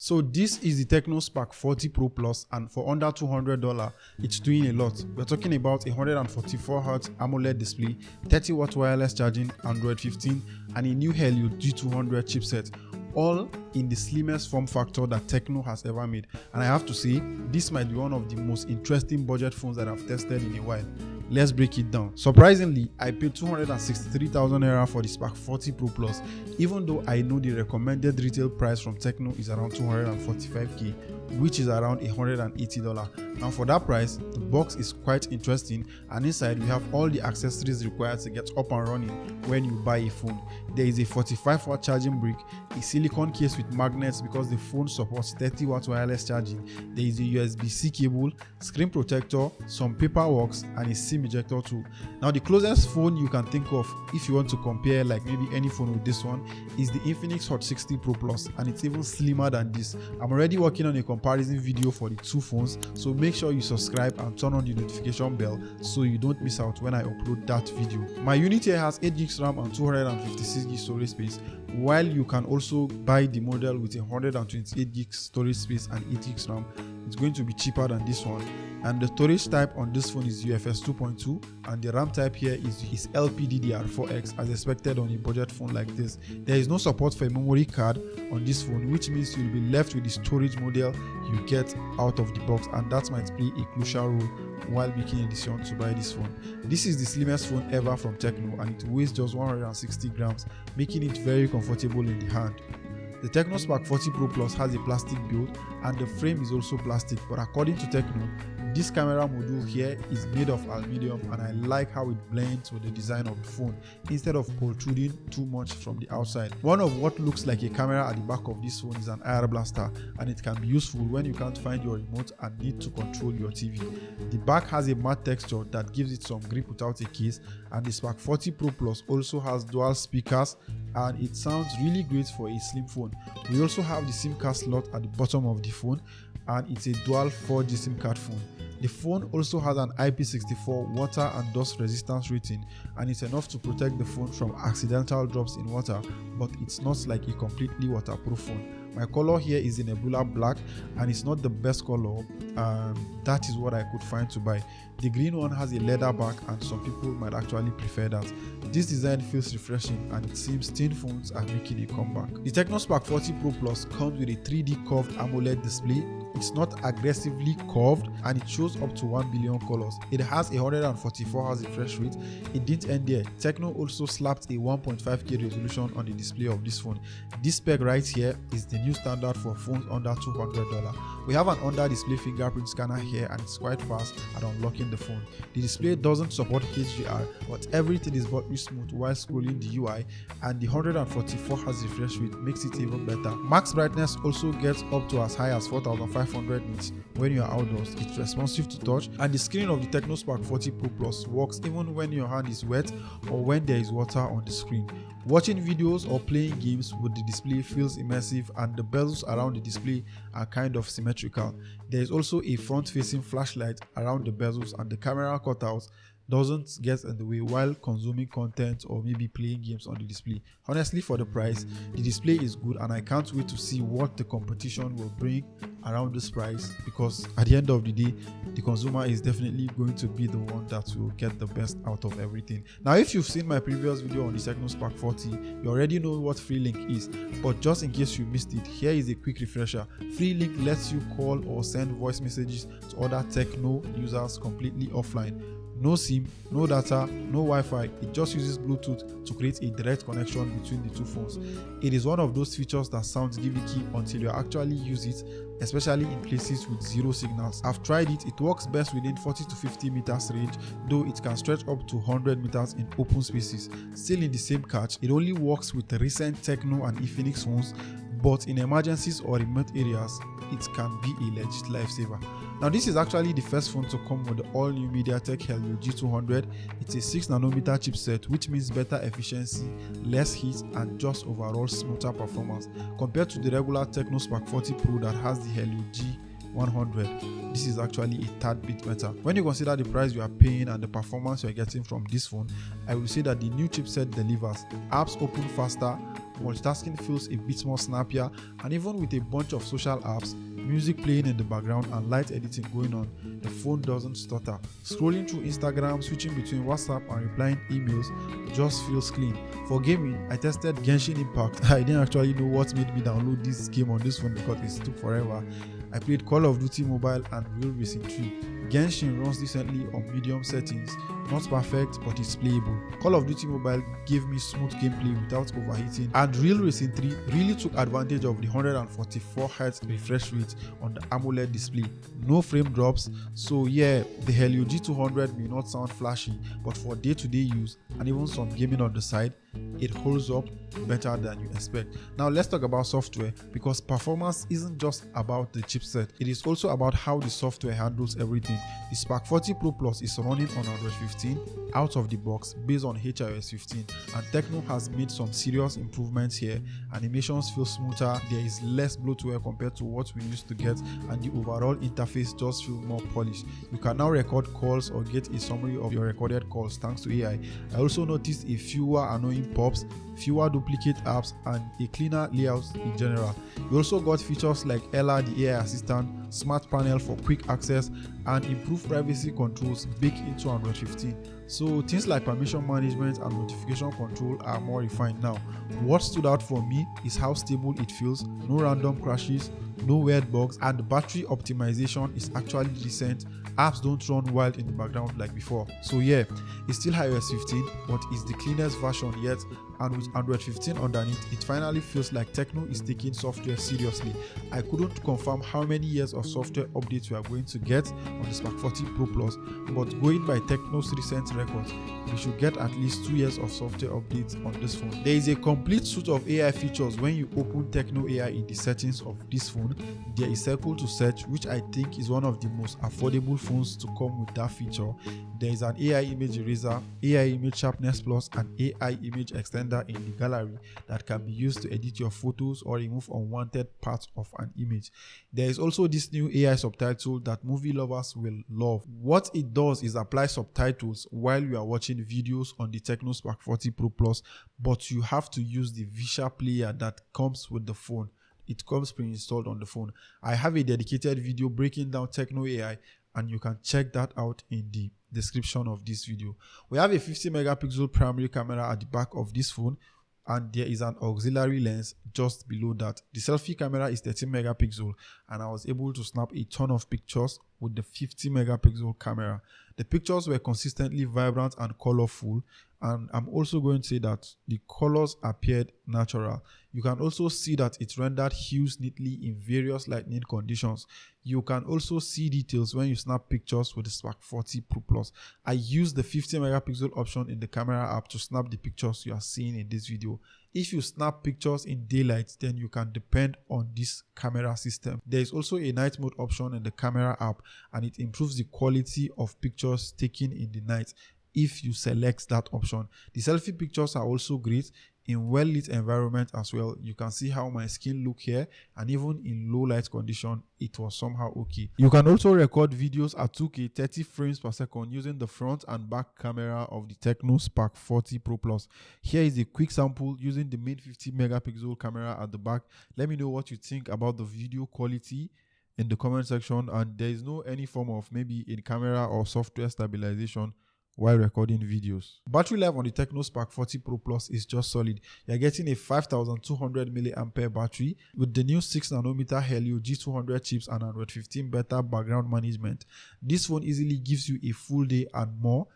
So this is the Tecno Spark 40 Pro Plus, and for under $200, it's doing a lot. We're talking about a 144Hz AMOLED display, 30W wireless charging, Android 15, and a new Helio G200 chipset, all in the slimmest form factor that Tecno has ever made. And I have to say, this might be one of the most interesting budget phones that I've tested in a while. Let's break it down. Surprisingly, I paid 263,000 naira for the Spark 40 Pro Plus, even though I know the recommended retail price from Tecno is around 245k, which is around $180. Now for that price, the box is quite interesting, and inside we have all the accessories required to get up and running when you buy a phone. There is a 45W charging brick, a silicone case with magnets because the phone supports 30W wireless charging. There is a USB-C cable, screen protector, some paperwork, and a SIM ejector too. Now the closest phone you can think of if you want to compare like maybe any phone with this one is the Infinix Hot 60 Pro Plus, and it's even slimmer than this. I'm already working on a comparison video for the two phones, so make sure you subscribe and turn on the notification bell so you don't miss out when I upload that video. My unit here has 8GB RAM and 256GB storage space, while you can also buy the model with 128GB storage space and 8GB RAM. It's going to be cheaper than this one, and the storage type on this phone is UFS 2.2, and the RAM type here is LPDDR4X as expected on a budget phone like this. There is no support for a memory card on this phone, which means you'll be left with the storage model you get out of the box, and that might play a crucial role while making a decision to buy this phone. This is the slimmest phone ever from Tecno, and it weighs just 160 grams, making it very comfortable in the hand. The Tecno Spark 40 Pro Plus has a plastic build, and the frame is also plastic, but according to Tecno, this camera module here is made of aluminium, and I like how it blends with the design of the phone instead of protruding too much from the outside. One of what looks like a camera at the back of this phone is an IR blaster, and it can be useful when you can't find your remote and need to control your TV. The back has a matte texture that gives it some grip without a case, and the Spark 40 Pro Plus also has dual speakers, and it sounds really great for a slim phone. We also have the SIM card slot at the bottom of the phone, and it's a dual 4G SIM card phone. The phone also has an IP64 water and dust resistance rating, and it's enough to protect the phone from accidental drops in water, but it's not like a completely waterproof phone. My color here is in Nebula black, and it's not the best color, that is what I could find to buy. The green one has a leather back, and some people might actually prefer that. This design feels refreshing, and it seems thin phones are making a comeback. The Tecno Spark 40 Pro Plus comes with a 3D curved AMOLED display. It's not aggressively curved, and it shows up to 1 billion colors. It has a 144Hz refresh rate. It didn't end there. Tecno also slapped a 1.5K resolution on the display of this phone. This spec right here is the new standard for phones under $200. We have an under display fingerprint scanner here, and it's quite fast at unlocking the phone. The display doesn't support HDR, but everything is buttery smooth while scrolling the UI, and the 144Hz refresh rate makes it even better. Max brightness also gets up to as high as 4500 nits when you are outdoors. It's responsive to touch, and the screen of the Tecno Spark 40 Pro Plus works even when your hand is wet or when there is water on the screen. Watching videos or playing games with the display feels immersive, and the bezels around the display are kind of symmetrical. There is also a front-facing flashlight around the bezels, and the camera cutout doesn't get in the way while consuming content or maybe playing games on the display. Honestly, for the price, the display is good, and I can't wait to see what the competition will bring around this price, because at the end of the day, the consumer is definitely going to be the one that will get the best out of everything. Now, if you've seen my previous video on the Tecno Spark 40, you already know what Freelink is, but just in case you missed it, here is a quick refresher. Freelink lets you call or send voice messages to other Tecno users completely offline. No SIM, no data, no Wi-Fi. It just uses Bluetooth to create a direct connection between the two phones. It is one of those features that sounds gimmicky until you actually use it, especially in places with zero signals. I've tried it. It works best within 40 to 50 meters range, though it can stretch up to 100 meters in open spaces. Still in the same catch, it only works with the recent Tecno and Infinix phones, but in emergencies or remote areas, it can be a legit lifesaver. Now, this is actually the first phone to come with the all-new MediaTek Helio G200. It's a 6nm chipset, which means better efficiency, less heat, and just overall smoother performance compared to the regular Tecno Spark 40 Pro that has the Helio G100. This is actually a tad bit better. When you consider the price you are paying and the performance you are getting from this phone, I will say that the new chipset delivers. Apps open faster, multitasking feels a bit more snappier, and even with a bunch of social apps, music playing in the background and light editing going on, the phone doesn't stutter. Scrolling through Instagram, switching between WhatsApp and replying emails just feels clean. For gaming, I tested Genshin Impact. I didn't actually know what made me download this game on this phone because it took forever. I played COD Mobile and Real Racing 3. Genshin runs decently on medium settings, not perfect but it's playable. Call of Duty Mobile gave me smooth gameplay without overheating, and Real Racing 3 really took advantage of the 144Hz refresh rate on the AMOLED display. No frame drops, so yeah, the Helio G200 may not sound flashy, but for day-to-day use and even some gaming on the side, it holds up better than you expect. Now let's talk about software, because performance isn't just about the chipset, it is also about how the software handles everything. The Spark 40 Pro Plus is running on Android 15 out of the box based on HiOS 15, and Tecno has made some serious improvements here. Animations feel smoother, there is less bloatware compared to what we used to get, and the overall interface just feels more polished. You can now record calls or get a summary of your recorded calls thanks to AI. I also noticed a fewer annoying pops, fewer duplicate apps, and a cleaner layout in general. You also got features like Ella the AI assistant, smart panel for quick access, and improved privacy controls baked into Android 15. So things like permission management and notification control are more refined now. What stood out for me is how stable it feels, no random crashes, no weird bugs, and the battery optimization is actually decent. Apps don't run wild in the background like before. So yeah, it's still iOS 15, but it's the cleanest version yet, and with Android 15 underneath, it finally feels like Tecno is taking software seriously. I couldn't confirm how many years of software updates we are going to get on the Spark 40 Pro Plus, but going by Tecno's recent records, we should get at least 2 years of software updates on this phone. There is a complete suite of AI features when you open Tecno AI in the settings of this phone. There is Circle to Search, which I think is one of the most affordable phones to come with that feature. There is an AI image eraser, AI image sharpness plus, and AI image extender in the gallery that can be used to edit your photos or remove unwanted parts of an image. There is also this new AI subtitle that movie lovers will love. What it does is apply subtitles while you are watching videos on the Tecno Spark 40 Pro Plus, but you have to use the Visha player that comes with the phone. It comes pre-installed on the phone. I have a dedicated video breaking down Tecno AI, and you can check that out in the description of this video. We have a 50 megapixel primary camera at the back of this phone, and there is an auxiliary lens just below that. The selfie camera is 13 megapixel, and I was able to snap a ton of pictures with the 50 megapixel camera. The pictures were consistently vibrant and colorful, and I'm also going to say that the colors appeared natural. You can also see that it rendered hues neatly in various lighting conditions. You can also see details when you snap pictures with the Spark 40 Pro Plus. I used the 50 megapixel option in the camera app to snap the pictures you are seeing in this video. If you snap pictures in daylight, then you can depend on this camera system. There is also a night mode option in the camera app, and it improves the quality of pictures taken in the night if you select that option. The selfie pictures are also great in well-lit environment as well. You can see how my skin look here, and even in low light condition, it was somehow okay. You can also record videos at 2K 30 frames per second using the front and back camera of the Tecno Spark 40 Pro Plus. Here is a quick sample using the main 50 megapixel camera at the back. Let me know what you think about the video quality in the comment section, and there is no any form of maybe in camera or software stabilization while recording videos. Battery life on the Tecno Spark 40 Pro Plus is just solid. You're getting a 5200 mAh battery with the new 6nm Helio G200 chips and Android 15 beta background management. This phone easily gives you a full day and more,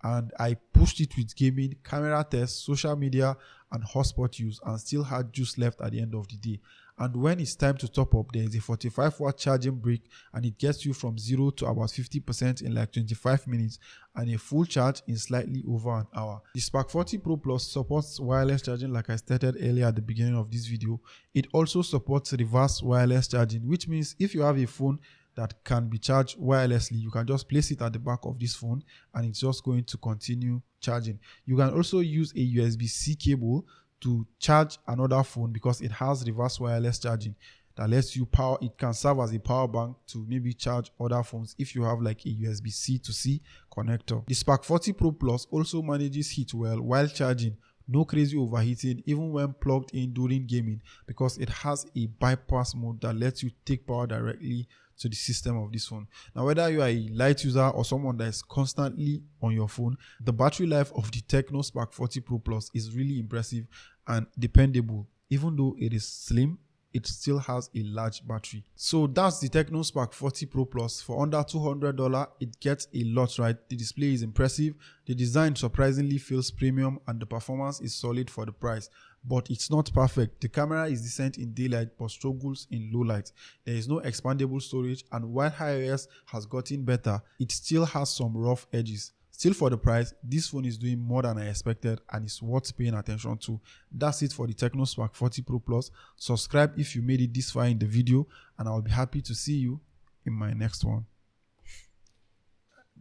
and I pushed it with gaming, camera tests, social media, and hotspot use, and still had juice left at the end of the day. And when it's time to top up, there is a 45-watt charging brick, and it gets you from 0 to about 50% in like 25 minutes, and a full charge in slightly over an hour. The Spark 40 Pro Plus supports wireless charging like I stated earlier at the beginning of this video. It also supports reverse wireless charging, which means if you have a phone that can be charged wirelessly, you can just place it at the back of this phone and it's just going to continue charging. You can also use a USB-C cable to charge another phone because it has reverse wireless charging that lets you power. It can serve as a power bank to maybe charge other phones if you have like a USB-C to C connector. The Spark 40 Pro Plus also manages heat well while charging No crazy overheating even when plugged in during gaming, because it has a bypass mode that lets you take power directly to the system of this phone. Now, whether you are a light user or someone that is constantly on your phone, the battery life of the Tecno Spark 40 Pro Plus is really impressive and dependable. Even though it is slim, it still has a large battery. So that's the Tecno Spark 40 Pro Plus. For under $200, it gets a lot right. The display is impressive, the design surprisingly feels premium, and the performance is solid for the price. But it's not perfect. The camera is decent in daylight but struggles in low light. There is no expandable storage, and while iOS has gotten better, it still has some rough edges. Still, for the price, this phone is doing more than I expected and is worth paying attention to. That's it for the Tecno Spark 40 Pro Plus. Subscribe if you made it this far in the video, and I'll be happy to see you in my next one.